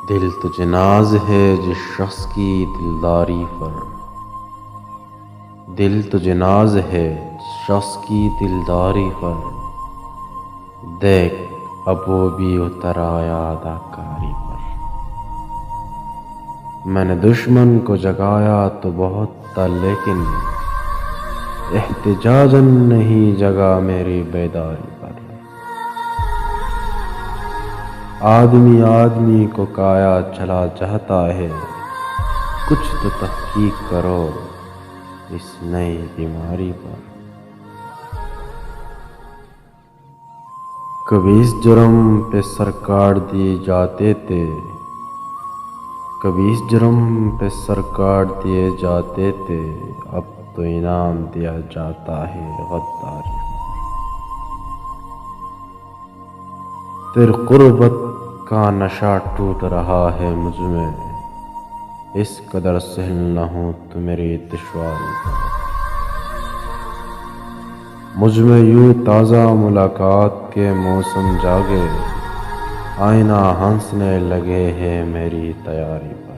دل تجھ ناز ہے جس شخص کی دلداری پر، دل تجھ ناز ہے جس شخص کی دلداری پر، دیکھ اب وہ بھی اتر آیا اداکاری پر۔ میں نے دشمن کو جگایا تو بہت تھا لیکن احتجاجاً نہیں جگا میری بیداری پر۔ آدمی آدمی کو کایا چلا جاتا ہے، کچھ تو تحقیق کرو اس نئی بیماری پر۔ کبھی اس جرم پہ سر کاٹ دیے جاتے تھے، کبھی اس جرم پہ سر کاٹ دیے جاتے تھے، اب تو انعام دیا جاتا ہے غداری پر۔ تیری قربت کا نشہ ٹوٹ رہا ہے مجھ میں، اس قدر سہل نہ ہوں تو میری دشواری پر۔ مجھ میں یوں تازہ ملاقات کے موسم جاگے، آئینہ ہنسنے لگے ہیں میری تیاری پر۔